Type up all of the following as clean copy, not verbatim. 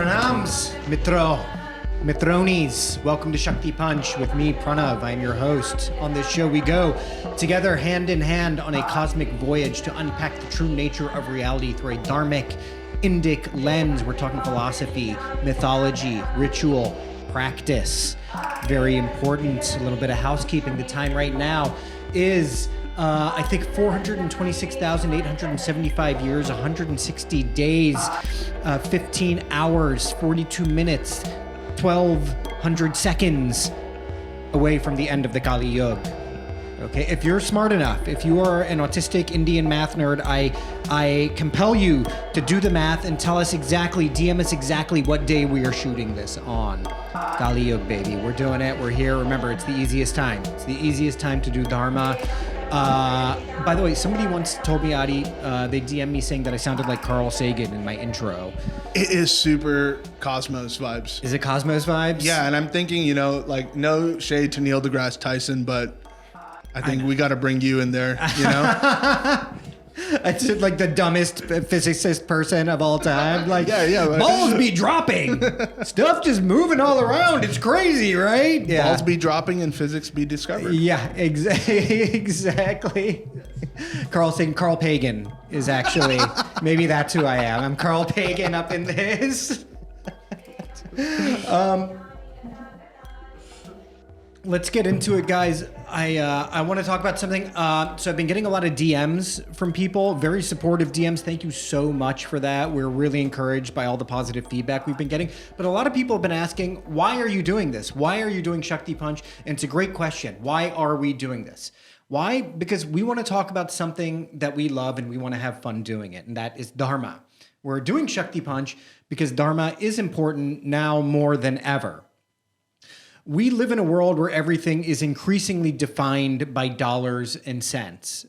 Pranams, Mitronis. Welcome to Shakti Punch with me, Pranav. I'm your host. On this show, we go together hand in hand on a cosmic voyage to unpack the true nature of reality through a dharmic, Indic lens. We're talking philosophy, mythology, ritual, practice. Very important. A little bit of housekeeping. The time right now is I think 426,875 years, 160 days, 15 hours, 42 minutes, 1,200 seconds away from the end of the Kali Yuga. Okay, if you're smart enough, if you are an autistic Indian math nerd, I compel you to do the math and tell us exactly, DM us exactly what day we are shooting this on. Kali Yuga, baby. We're doing it. We're here. Remember, it's the easiest time. It's the easiest time to do Dharma. By the way, somebody once told me, Adi, they DM'd me saying that I sounded like Carl Sagan in my intro. It is super Cosmos vibes. Is it Cosmos vibes? Yeah, and I'm thinking, like no shade to Neil deGrasse Tyson, but I think we got to bring you in there, I did like the dumbest physicist person of all time. Like, yeah. Balls be dropping. Stuff just moving all around. It's crazy, right? Yeah. Balls be dropping and physics be discovered. Yeah, exactly. Carl Pagan is actually, maybe that's who I am. I'm Carl Pagan up in this. Let's get into it, guys. I want to talk about something. So I've been getting a lot of DMs from people, very supportive DMs. Thank you so much for that. We're really encouraged by all the positive feedback we've been getting. But a lot of people have been asking, why are you doing this? Why are you doing Shakti Punch? And it's a great question. Why are we doing this? Why? Because we want to talk about something that we love and we want to have fun doing it. And that is Dharma. We're doing Shakti Punch because Dharma is important now more than ever. We live in a world where everything is increasingly defined by dollars and cents.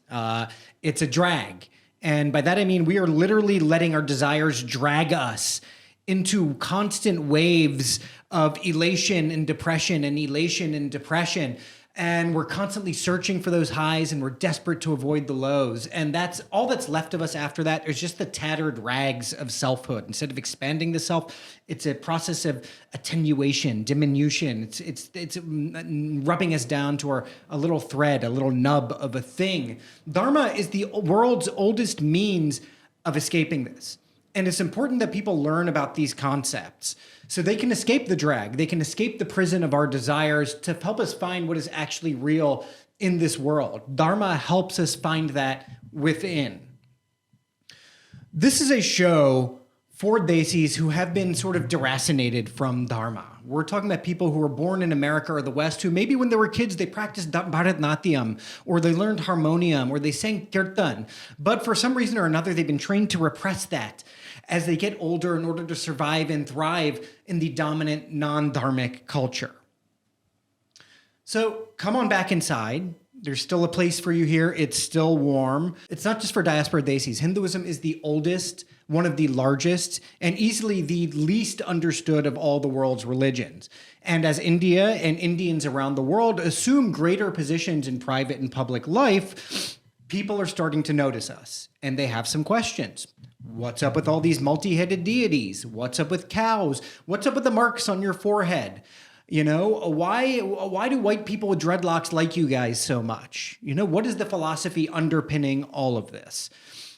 It's a drag. And by that I mean we are literally letting our desires drag us into constant waves of elation and depression and elation and depression. And we're constantly searching for those highs and we're desperate to avoid the lows. And that's all that's left of us after that is just the tattered rags of selfhood. Instead of expanding the self, it's a process of attenuation, diminution. It's rubbing us down to a little thread, a little nub of a thing. Dharma is the world's oldest means of escaping this. And it's important that people learn about these concepts so they can escape the drag. They can escape the prison of our desires to help us find what is actually real in this world. Dharma helps us find that within. This is a show for desis who have been sort of deracinated from Dharma. We're talking about people who were born in America or the West who maybe when they were kids, they practiced Bharatanatyam or they learned harmonium or they sang kirtan. But for some reason or another, they've been trained to repress that as they get older in order to survive and thrive in the dominant non-dharmic culture. So come on back inside. There's still a place for you here. It's still warm. It's not just for diaspora desis. Hinduism is the oldest, one of the largest, and easily the least understood of all the world's religions. And as India and Indians around the world assume greater positions in private and public life, people are starting to notice us, and they have some questions. What's up with all these multi-headed deities? What's up with cows? What's up with the marks on your forehead? Why do white people with dreadlocks like you guys so much? What is the philosophy underpinning all of this?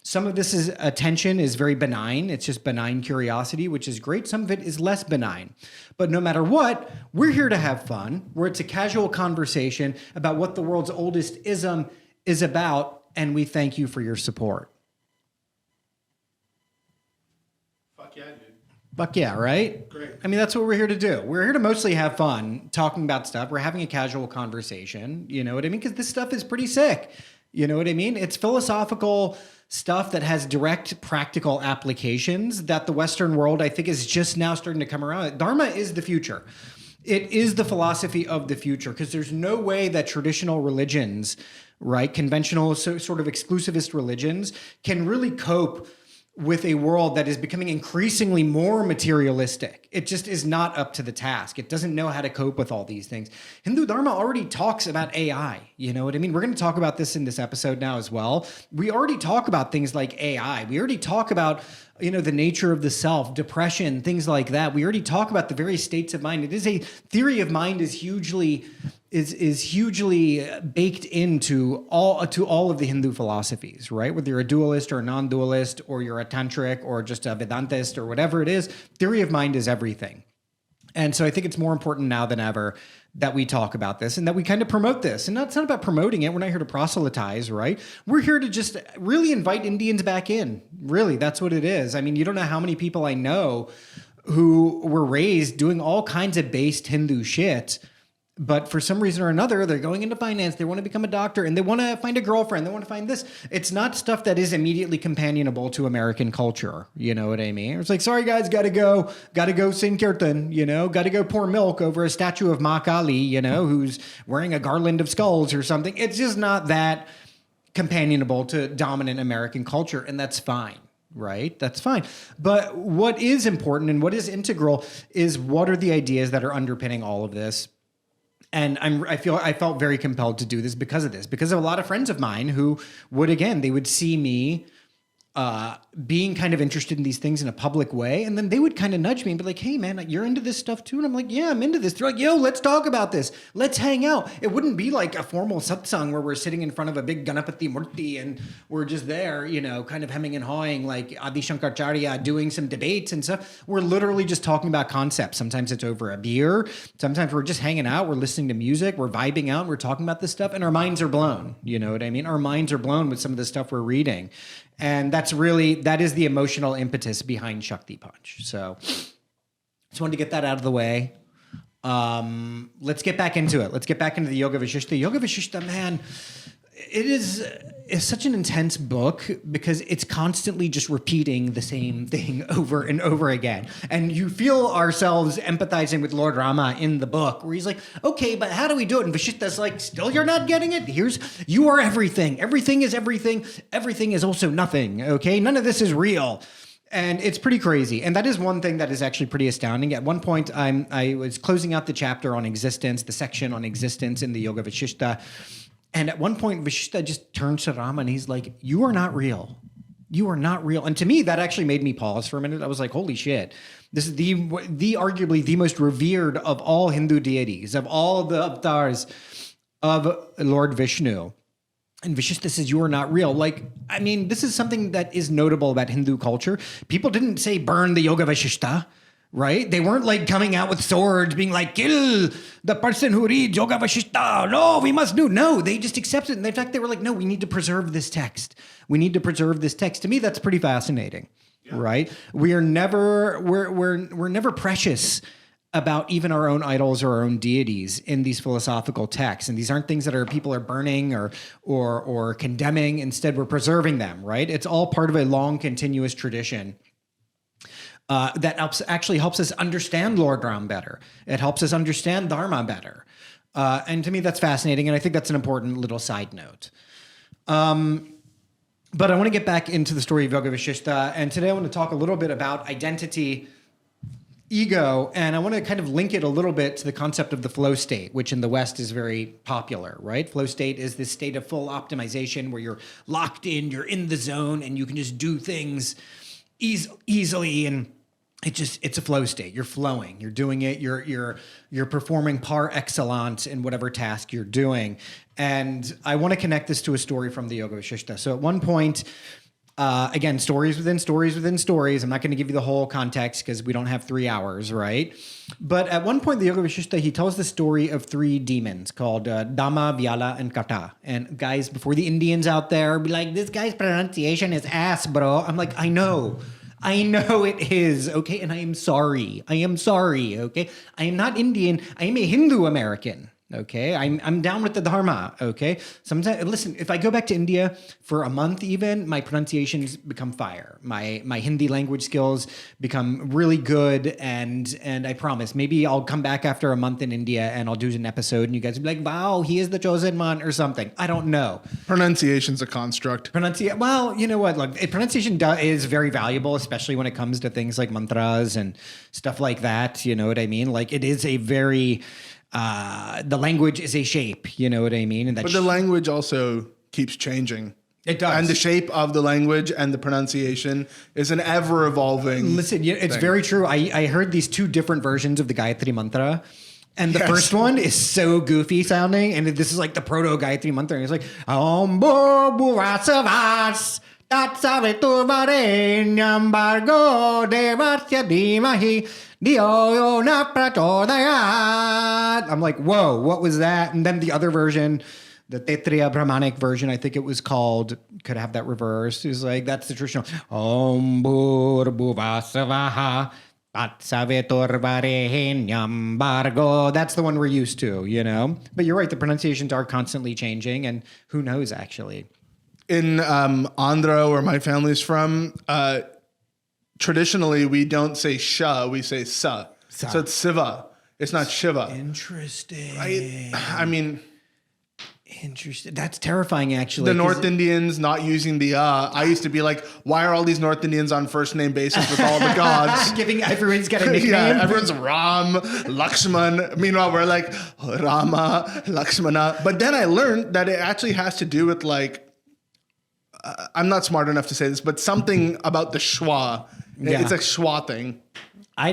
Some of this attention is very benign. It's just benign curiosity, which is great. Some of it is less benign. But no matter what, we're here to have fun, where it's a casual conversation about what the world's oldest ism is about, and we thank you for your support. Fuck yeah, right? Great. I mean, that's what we're here to do. We're here to mostly have fun, talking about stuff. We're having a casual conversation, you know what I mean? Because this stuff is pretty sick. You know what I mean? It's philosophical stuff that has direct practical applications that the Western world, I think, is just now starting to come around. Dharma is the future. It is the philosophy of the future because there's no way that traditional religions, right, conventional sort of exclusivist religions can really cope with a world that is becoming increasingly more materialistic. It just is not up to the task. It doesn't know how to cope with all these things. Hindu Dharma already talks about AI. You know what I mean? We're going to talk about this in this episode now as well. We already talk about things like AI. We already talk about, the nature of the self, depression, things like that. We already talk about the various states of mind. It is a theory of mind is hugely baked into all of the Hindu philosophies, right? Whether you're a dualist or a non-dualist, or you're a tantric or just a Vedantist or whatever it is, theory of mind is everything. And so I think it's more important now than ever that we talk about this and that we kind of promote this. And it's not about promoting it. We're not here to proselytize, right? We're here to just really invite Indians back in. Really, that's what it is. I mean, you don't know how many people I know who were raised doing all kinds of based Hindu shit, but for some reason or another, they're going into finance. They want to become a doctor and they want to find a girlfriend. They want to find this. It's not stuff that is immediately companionable to American culture. You know what I mean? It's like, sorry guys, gotta go sing kirtan, gotta go pour milk over a statue of Ma Kali, who's wearing a garland of skulls or something. It's just not that companionable to dominant American culture. And that's fine. Right? That's fine. But what is important and what is integral is what are the ideas that are underpinning all of this. And I felt very compelled to do this because of this, because of a lot of friends of mine who they would see me being kind of interested in these things in a public way. And then they would kind of nudge me and be like, hey man, you're into this stuff too. And I'm like, yeah, I'm into this. They're like, yo, let's talk about this. Let's hang out. It wouldn't be like a formal satsang where we're sitting in front of a big Ganapati Murti and we're just there, kind of hemming and hawing like Adi Shankaracharya doing some debates and stuff. We're literally just talking about concepts. Sometimes it's over a beer. Sometimes we're just hanging out. We're listening to music. We're vibing out. We're talking about this stuff and our minds are blown. You know what I mean? Our minds are blown with some of the stuff we're reading. And that is the emotional impetus behind Shakti Punch. So just wanted to get that out of the way. Let's get back into it. Let's get back into the Yoga Vasistha. Yoga Vasistha, man, it's such an intense book because it's constantly just repeating the same thing over and over again. And you feel ourselves empathizing with Lord Rama in the book where he's like, okay, but how do we do it? And Vasistha's like, still you're not getting it? You are everything. Everything is everything. Everything is also nothing, okay? None of this is real. And it's pretty crazy. And that is one thing that is actually pretty astounding. At one point, I was closing out the chapter on existence, the section on existence in the Yoga Vasistha. And at one point, Vasistha just turns to Rama and he's like, you are not real. You are not real. And to me, that actually made me pause for a minute. I was like, holy shit. This is the arguably the most revered of all Hindu deities, of all the avatars of Lord Vishnu. And Vasistha says, you are not real. This is something that is notable about Hindu culture. People didn't say burn the Yoga Vasistha. Right? They weren't coming out with swords being like, kill the person who reads Yoga Vasistha. No, we must do. No, they just accepted it. And in fact, they were like, no, we need to preserve this text. We need to preserve this text. To me, that's pretty fascinating. Yeah. Right? We're never precious about even our own idols or our own deities in these philosophical texts. And these aren't things that people are burning or condemning. Instead, we're preserving them, right? It's all part of a long, continuous tradition. That helps us understand Lord Ram better. It helps us understand Dharma better. And to me, that's fascinating. And I think that's an important little side note. But I want to get back into the story of Yoga Vasistha. And today I want to talk a little bit about identity, ego, and I want to kind of link it a little bit to the concept of the flow state, which in the West is very popular, right? Flow state is this state of full optimization where you're locked in, you're in the zone, and you can just do things easily, and it's a flow state. You're flowing. You're doing it. You're performing par excellence in whatever task you're doing. And I want to connect this to a story from the Yoga Vasistha. So at one point, again, stories within stories within stories. I'm not going to give you the whole context because we don't have 3 hours, right? But at one point, the Yoga Vasistha, he tells the story of 3 demons called Dama, Vyala, and Kata. And guys, before the Indians out there be like, this guy's pronunciation is ass, bro. I'm like, I know it is, okay? And I am sorry, okay? I am not Indian. I am a Hindu American, Okay, I'm down with the Dharma. Okay, sometimes listen. If I go back to India for a month, even my pronunciations become fire. My Hindi language skills become really good, and I promise maybe I'll come back after a month in India and I'll do an episode, and you guys will be like, "Wow, he is the chosen one" or something. I don't know. Pronunciation's a construct. Well, you know what? Like pronunciation is very valuable, especially when it comes to things like mantras and stuff like that. You know what I mean? Like it is a very the language is a shape, you know what I mean? And but the language also keeps changing. It does. And the shape of the language and the pronunciation is an ever evolving. Listen, it's thing. very true. I heard these two different versions of the Gayatri Mantra. And the first one is so goofy sounding. And this is like the proto Gayatri Mantra. And it's like, Om Bhuvasavas Tatsaviturvarenyam Bargo Devasya Dhimahi Dio na prachodayat. I'm like, whoa, what was that? And then the other version, the Tetriya Brahmanic version, I think it was called, could have that reversed. It was like, that's the traditional. Om Bhuvasavaha Tatsaviturvarenyam Bargo. That's the one we're used to, you know? But you're right, the pronunciations are constantly changing, and who knows, actually. In Andhra, where my family's from, traditionally, we don't say sha, we say sa. So it's Siva. It's not Shiva. Interesting. Right? I mean... Interesting. That's terrifying, actually. The North Indians not using the I used to be like, why are all these North Indians on first name basis with all the gods? Everyone's got a nickname. Yeah, everyone's Ram, Lakshman. Meanwhile, we're like Rama, Lakshmana. But then I learned that it actually has to do with like, I'm not smart enough to say this, but something about the schwa. Yeah. It's a schwa thing. I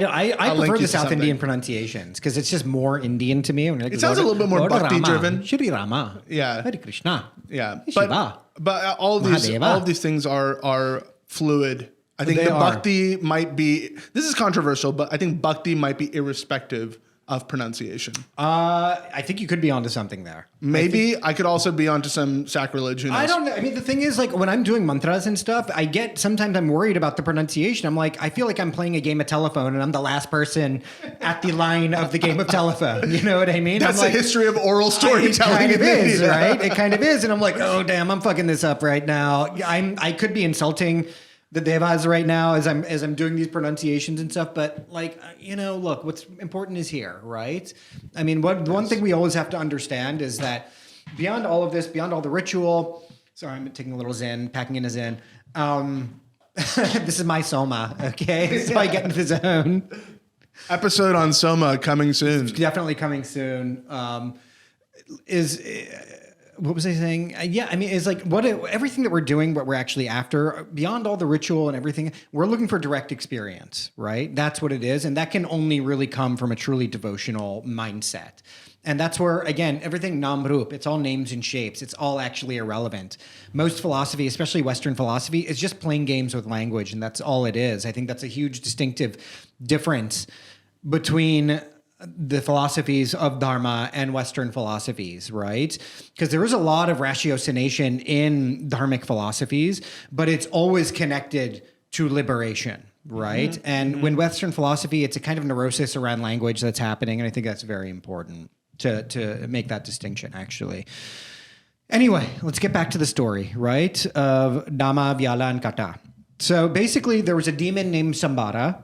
prefer the South Indian pronunciations because it's just more Indian to me. Like, it sounds a little bit more Lord bhakti Rama, driven. Shri Rama. Yeah. Hare Krishna. Yeah. Shiva. But all of these things are fluid. I think bhakti might be, this is controversial, but I think bhakti might be irrespective of pronunciation. I think you could be onto something there. Maybe I could also be onto some sacrilege. Who knows? I don't know. I mean, the thing is, like, when I'm doing mantras and stuff, sometimes I'm worried about the pronunciation. I'm like, I feel like I'm playing a game of telephone and I'm the last person at the line of the game of telephone. You know what I mean? That's the history of oral storytelling. It kind of is, right? It kind of is. And I'm like, oh, damn, I'm fucking this up right now. I could be insulting the devas right now as I'm doing these pronunciations and stuff, but like, you know, look, what's important is here, right? I mean, one thing we always have to understand is that beyond all of this, beyond all the ritual, sorry, I'm taking a little Zen, packing in a Zen. This is my Soma, okay? So I get into the zone. Episode on Soma coming soon. Definitely coming soon. What was I saying? Yeah, I mean, it's like everything that we're doing, what we're actually after, beyond all the ritual and everything, we're looking for direct experience, right? That's what it is. And that can only really come from a truly devotional mindset. And that's where, again, everything nam-rup, it's all names and shapes. It's all actually irrelevant. Most philosophy, especially Western philosophy, is just playing games with language. And that's all it is. I think that's a huge distinctive difference between the philosophies of Dharma and Western philosophies, right? Because there is a lot of ratiocination in Dharmic philosophies, but it's always connected to liberation, right? Mm-hmm. And when Western philosophy, it's a kind of neurosis around language that's happening, and I think that's very important to make that distinction, actually. Anyway, let's get back to the story, right? Of Dama, Vyala, and Kata. So basically, there was a demon named Shambara,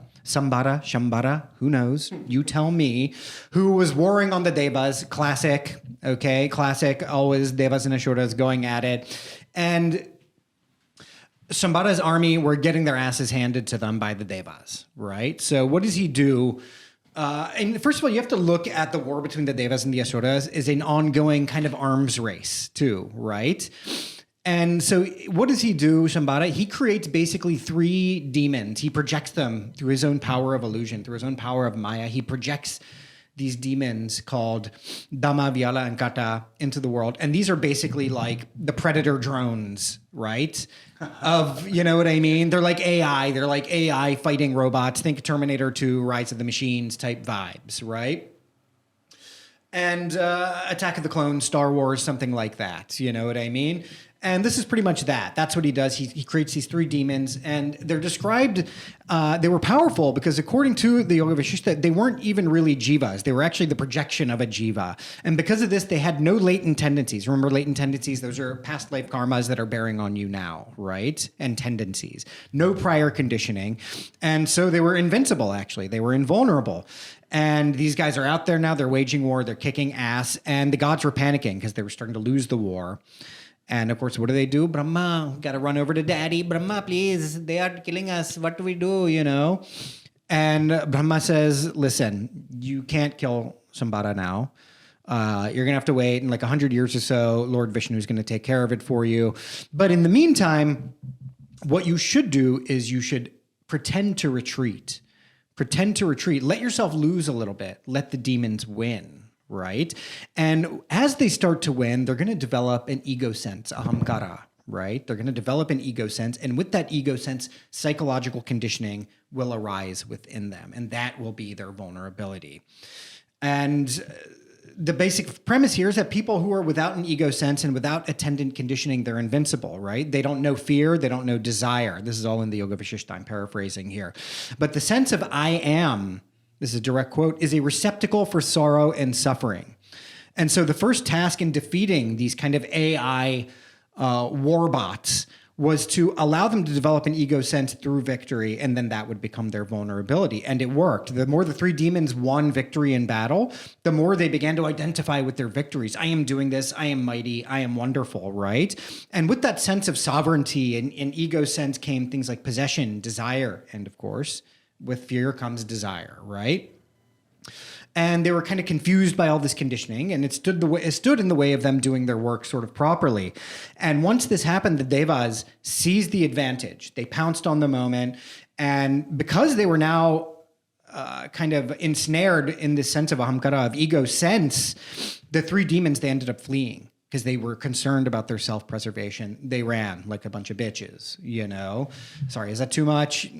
who knows? You tell me. Who was warring on the Devas. Classic, okay? Classic, always Devas and Asuras going at it. And Shambhara's army were getting their asses handed to them by the Devas, right? So what does he do? And first of all, you have to look at the war between the Devas and the Asuras as an ongoing kind of arms race too, right? And so what does he do, Shambhara? He creates basically 3 demons. He projects them through his own power of illusion, through his own power of Maya. He projects these demons called Dama, Vyala, and Kata into the world. And these are basically like the Predator drones, right? You know what I mean? They're like AI. They're like AI fighting robots. Think Terminator 2, Rise of the Machines type vibes, right? And Attack of the Clones, Star Wars, something like that. You know what I mean? And this is pretty much that. That's what he does. He creates these 3 demons, and they're described, they were powerful because according to the Yoga Vasistha, they weren't even really jivas. They were actually the projection of a jiva. And because of this, they had no latent tendencies. Remember latent tendencies? Those are past life karmas that are bearing on you now, right? And tendencies. No prior conditioning. And so they were invincible, actually. They were invulnerable. And these guys are out there now. They're waging war. They're kicking ass. And the gods were panicking because they were starting to lose the war. And of course, what do? Brahma, got to run over to daddy. Brahma, please, they are killing us. What do we do, And Brahma says, listen, you can't kill Sambara now. You're going to have to wait. In like 100 years or so, Lord Vishnu is going to take care of it for you. But in the meantime, what you should do is you should pretend to retreat. Pretend to retreat. Let yourself lose a little bit. Let the demons win. Right? And as they start to win, they're going to develop an ego sense, ahamkara, right? They're going to develop an ego sense. And with that ego sense, psychological conditioning will arise within them. And that will be their vulnerability. And the basic premise here is that people who are without an ego sense and without attendant conditioning, they're invincible, right? They don't know fear. They don't know desire. This is all in the Yoga Vasistha. I'm paraphrasing here. But the sense of I am, this is a direct quote, is a receptacle for sorrow and suffering. And so the first task in defeating these kind of AI warbots was to allow them to develop an ego sense through victory, and then that would become their vulnerability. And it worked. The more the 3 demons won victory in battle, the more they began to identify with their victories. I am doing this. I am mighty. I am wonderful, right? And with that sense of sovereignty and ego sense came things like possession, desire, and of course, with fear comes desire, right? And they were kind of confused by all this conditioning, and it stood in the way of them doing their work sort of properly. And once this happened, the devas seized the advantage. They pounced on the moment, and because they were now kind of ensnared in this sense of ahamkara, of ego sense, the 3 demons, they ended up fleeing because they were concerned about their self-preservation. They ran like a bunch of bitches, Sorry, is that too much?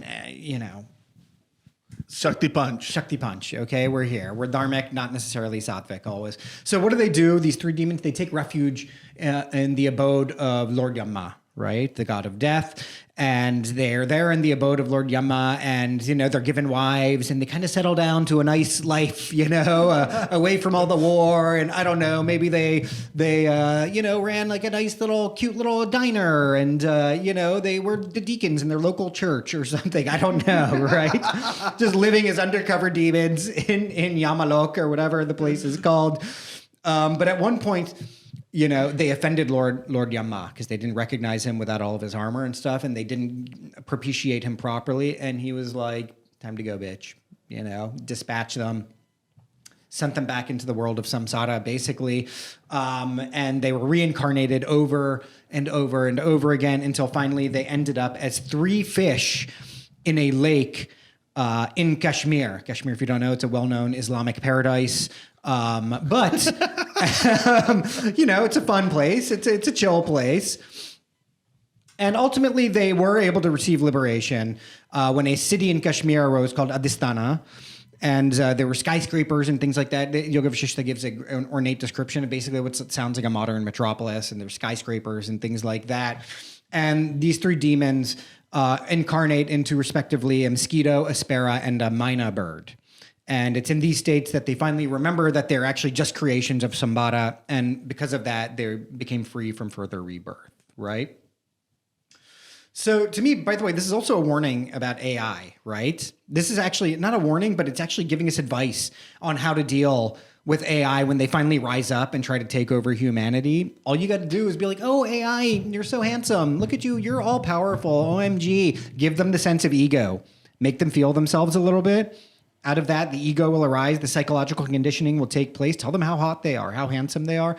Shakti Punch. Shakti Punch. Okay, we're here. We're dharmic, not necessarily sattvic always. So what do? These 3 demons, they take refuge in the abode of Lord Dama, right? The god of death. And they're there in the abode of Lord Yama, and, they're given wives, and they kind of settle down to a nice life, away from all the war. And I don't know, maybe they ran like a nice cute little diner, and, they were the deacons in their local church or something. I don't know, right? Just living as undercover demons in Yamalok or whatever the place is called. But at one point, they offended Lord Yama because they didn't recognize him without all of his armor and stuff, and they didn't propitiate him properly. And he was like, time to go, bitch, dispatch them, sent them back into the world of samsara, basically. And they were reincarnated over and over and over again until finally they ended up as 3 fish in a lake in Kashmir. Kashmir, if you don't know, it's a well-known Islamic paradise. But it's a fun place. It's a chill place. And ultimately, they were able to receive liberation when a city in Kashmir arose called Adisthana. And there were skyscrapers and things like that. Yoga Vasistha gives an ornate description of basically what sounds like a modern metropolis. And there's skyscrapers and things like that. And these 3 demons incarnate into, respectively, a mosquito, a sparrow, and a myna bird. And it's in these states that they finally remember that they're actually just creations of Sambara. And because of that, they became free from further rebirth, right? So to me, by the way, this is also a warning about AI, right? This is actually not a warning, but it's actually giving us advice on how to deal with AI when they finally rise up and try to take over humanity. All you got to do is be like, oh, AI, you're so handsome. Look at you. You're all powerful. OMG. Give them the sense of ego. Make them feel themselves a little bit. Out of that, the ego will arise, the psychological conditioning will take place. Tell them how hot they are, how handsome they are.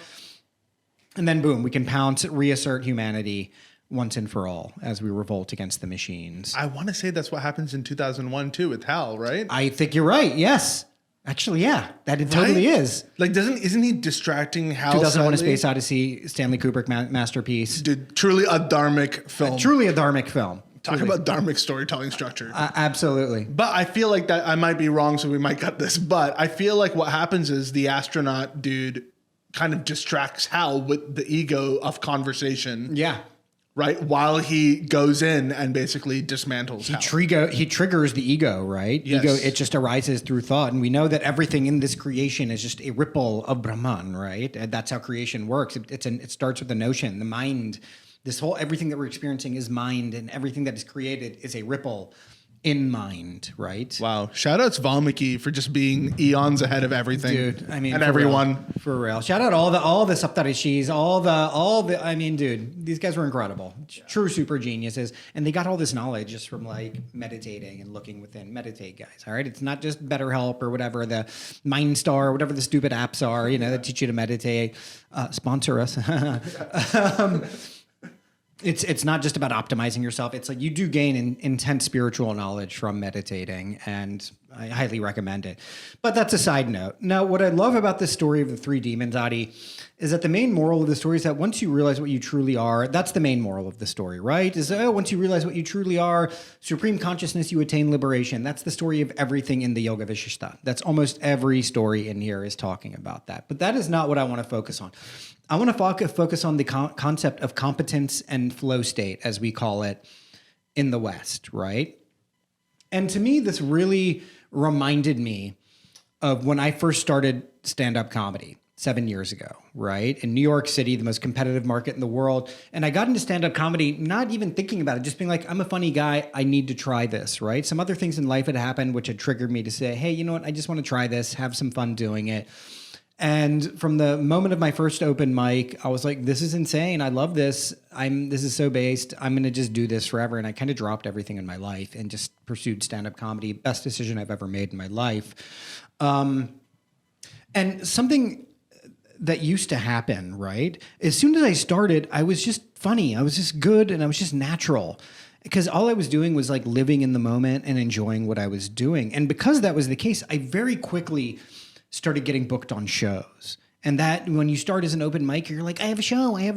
And then boom, we can pounce, reassert humanity once and for all as we revolt against the machines. I want to say that's what happens in 2001 too with Hal, right? I think you're right, yes. Actually, yeah, that it totally is. Like, isn't he distracting Hal? 2001: A Space Odyssey, Stanley Kubrick masterpiece. Dude, truly a dharmic film. Truly a dharmic film. Talk about dharmic storytelling structure. Absolutely. But I feel like that I might be wrong, so we might cut this. But I feel like what happens is the astronaut dude kind of distracts Hal with the ego of conversation. Yeah. Right? While he goes in and basically dismantles Hal. He triggers the ego, right? Yes. Ego, it just arises through thought. And we know that everything in this creation is just a ripple of Brahman, right? And that's how creation works. It starts with the notion, the mind. Everything that we're experiencing is mind, and everything that is created is a ripple in mind, right? Wow. Shout outs Valmiki for just being eons ahead of everything. Dude, I mean, and everyone. Real, for real. Shout out all the Saptarishis, all the, I mean, dude, these guys were incredible. True super geniuses. And they got all this knowledge just from like meditating and looking within. Meditate, guys. All right. It's not just BetterHelp or whatever, the MindStar, or whatever the stupid apps are, that teach you to meditate. Sponsor us. It's not just about optimizing yourself. It's like you do gain intense spiritual knowledge from meditating, and I highly recommend it. But that's a side note. Now, what I love about this story of the three demons, Adi, is that the main moral of the story is that once you realize what you truly are, that's the main moral of the story, right? Is once you realize what you truly are, supreme consciousness, you attain liberation. That's the story of everything in the Yoga Vasistha. That's almost every story in here is talking about that. But that is not what I want to focus on. I want to focus on the concept of competence and flow state, as we call it in the West, right? And to me, this really reminded me of when I first started stand-up comedy 7 years ago, right? In New York City, the most competitive market in the world. And I got into stand-up comedy, not even thinking about it, just being like, I'm a funny guy. I need to try this, right? Some other things in life had happened, which had triggered me to say, hey, you know what? I just want to try this, have some fun doing it. And from the moment of my first open mic, I was like, this is insane. I love this. This is so based. I'm going to just do this forever. And I kind of dropped everything in my life and just pursued stand-up comedy. Best decision I've ever made in my life. And something that used to happen, right? As soon as I started, I was just funny. I was just good, and I was just natural. Because all I was doing was like living in the moment and enjoying what I was doing. And because that was the case, I very quickly started getting booked on shows. And that when you start as an open mic, you're like, I have a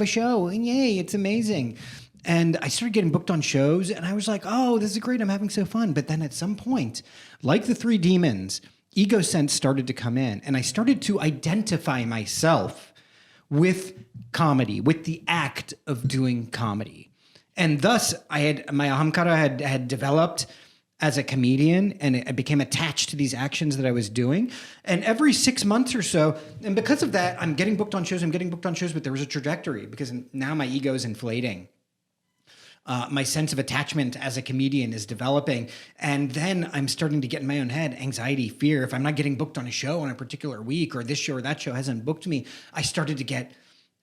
show, and yay, it's amazing. And I started getting booked on shows, and I was like, oh, this is great, I'm having so fun. But then at some point, like the three demons, ego sense started to come in, and I started to identify myself with comedy, with the act of doing comedy. And thus, my ahamkara had developed as a comedian, and I became attached to these actions that I was doing. And every 6 months or so, and because of that, I'm getting booked on shows, but there was a trajectory because now my ego is inflating. My sense of attachment as a comedian is developing. And then I'm starting to get in my own head, anxiety, fear. If I'm not getting booked on a show on a particular week, or this show or that show hasn't booked me, I started to get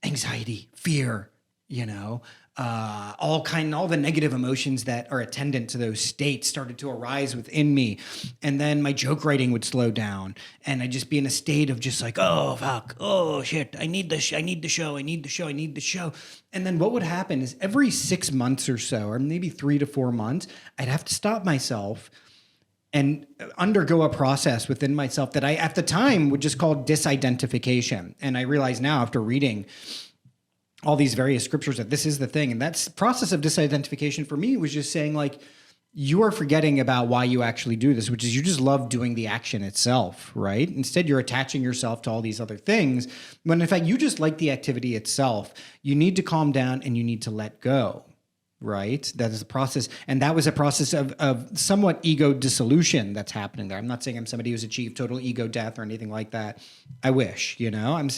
anxiety, fear, all the negative emotions that are attendant to those states started to arise within me. And then my joke writing would slow down, and I'd just be in a state of just like, oh, fuck, oh, shit, I need the show. And then what would happen is every 6 months or so, or maybe 3 to 4 months, I'd have to stop myself and undergo a process within myself that I, at the time, would just call disidentification. And I realize now, after reading all these various scriptures, that this is the thing. And that process of disidentification for me was just saying, like, you are forgetting about why you actually do this, which is you just love doing the action itself, right? Instead, you're attaching yourself to all these other things, when in fact, you just like the activity itself. You need to calm down and you need to let go, right? That is the process. And that was a process of somewhat ego dissolution that's happening there. I'm not saying I'm somebody who's achieved total ego death or anything like that. I wish, I'm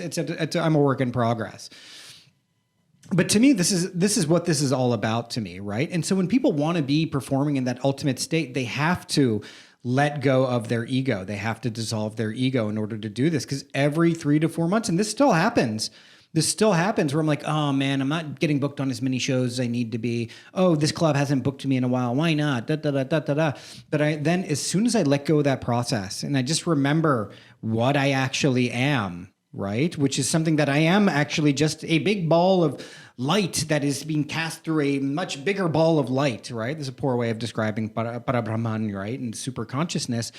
a work in progress. But to me, this is what this is all about to me, right? And so when people want to be performing in that ultimate state, they have to let go of their ego. They have to dissolve their ego in order to do this, because every 3 to 4 months, and this still happens where I'm like, oh man, I'm not getting booked on as many shows as I need to be. Oh, this club hasn't booked me in a while. Why not? But then as soon as I let go of that process and I just remember what I actually am, right? Which is something that I am actually just a big ball of light that is being cast through a much bigger ball of light, right? There's a poor way of describing Parabrahman, right? And super consciousness.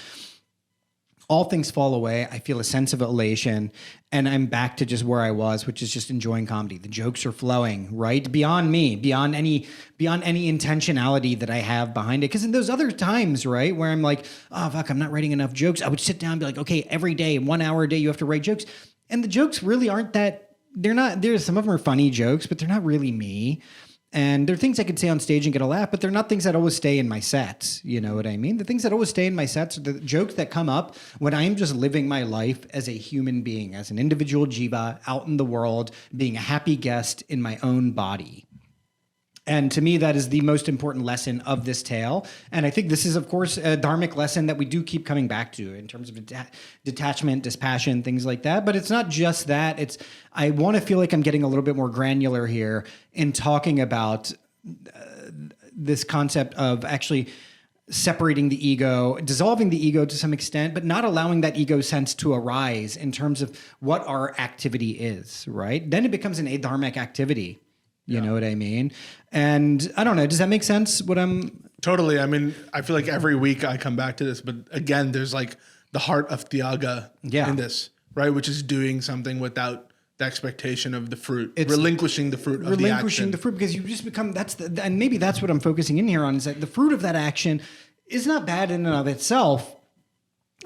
All things fall away. I feel a sense of elation, and I'm back to just where I was, which is just enjoying comedy. The jokes are flowing, right? Beyond me, beyond any intentionality that I have behind it. Because in those other times, right, where I'm like, oh, fuck, I'm not writing enough jokes, I would sit down and be like, okay, every day, 1 hour a day, you have to write jokes. And the jokes really aren't that, there's some of them are funny jokes, but they're not really me. And they're things I could say on stage and get a laugh, but they're not things that always stay in my sets. You know what I mean? The things that always stay in my sets are the jokes that come up when I'm just living my life as a human being, as an individual jiva out in the world, being a happy guest in my own body. And to me, that is the most important lesson of this tale. And I think this is, of course, a dharmic lesson that we do keep coming back to in terms of detachment, dispassion, things like that. But it's not just that. I want to feel like I'm getting a little bit more granular here in talking about this concept of actually separating the ego, dissolving the ego to some extent, but not allowing that ego sense to arise in terms of what our activity is, right? Then it becomes an adharmic activity. You know what I mean? And I don't know. Does that make sense? Totally. I mean, I feel like every week I come back to this, but again, there's like the heart of Tyaga in this, right? Which is doing something without the expectation of the fruit, relinquishing the fruit of the action. Relinquishing the fruit, because you just become, and maybe that's what I'm focusing in here on, is that the fruit of that action is not bad in and of itself.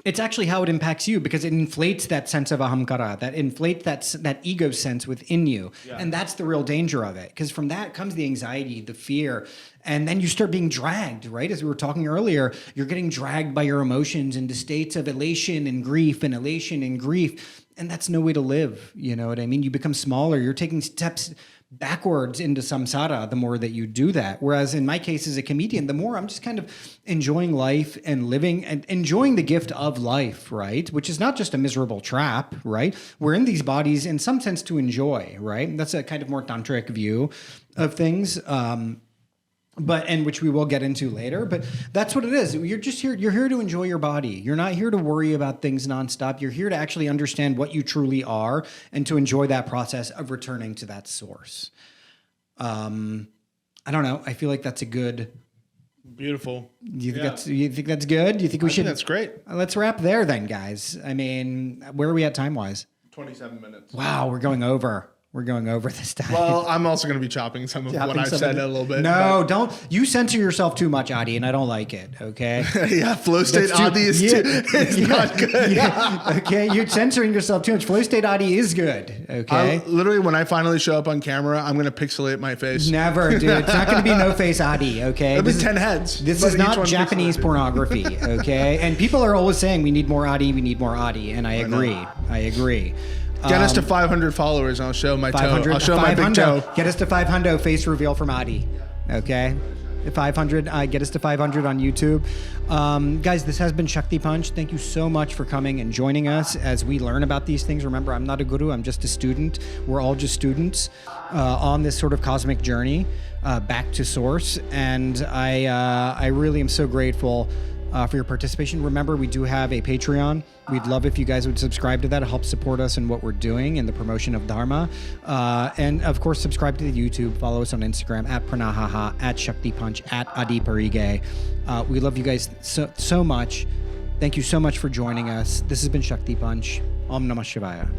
It's actually how it impacts you, because it inflates that sense of ahamkara, that inflates that ego sense within you. Yeah. And that's the real danger of it, because from that comes the anxiety, the fear, and then you start being dragged, right? As we were talking earlier, you're getting dragged by your emotions into states of elation and grief and elation and grief. And that's no way to live. You know what I mean? You become smaller. You're taking steps backwards into samsara the more that you do that. Whereas in my case as a comedian, the more I'm just kind of enjoying life and living and enjoying the gift of life, right? Which is not just a miserable trap, right? We're in these bodies in some sense to enjoy, right? That's a kind of more tantric view of things. And which we will get into later, but that's what it is. You're here to enjoy your body. You're not here to worry about things nonstop. You're here to actually understand what you truly are and to enjoy that process of returning to that source. I don't know. I feel like that's a good. Beautiful. You think that's good? Do you think we should? That's great. Let's wrap there then, guys. I mean, where are we at time-wise? 27 minutes. Wow, we're going over. We're going over this time. Well, I'm also going to be chopping some of what I've said a little bit. No, don't. You censor yourself too much, Adi, and I don't like it, okay? Yeah, flow state Adi is not good. Yeah. Okay, you're censoring yourself too much. Flow state Adi is good, okay? Literally, when I finally show up on camera, I'm going to pixelate my face. Never, dude. It's not going to be no face Adi, okay? It'll be 10 heads. This is not Japanese pornography, okay? And people are always saying, we need more Adi, and I agree. Get us to 500 followers and I'll show my toe. I'll show my big toe. Get us to 500 face reveal from Adi. Okay? 500, get us to 500 on YouTube. Guys, this has been Shakti Punch. Thank you so much for coming and joining us as we learn about these things. Remember, I'm not a guru. I'm just a student. We're all just students on this sort of cosmic journey back to source. And I really am so grateful for your participation. Remember, we do have a Patreon. We'd love if you guys would subscribe to that. It helps support us in what we're doing in the promotion of Dharma. And of course, subscribe to the YouTube. Follow us on Instagram at Pranahaha, at Shakti Punch, at Adi Parige. We love you guys so much. Thank you so much for joining us. This has been Shakti Punch. Om Namah Shivaya.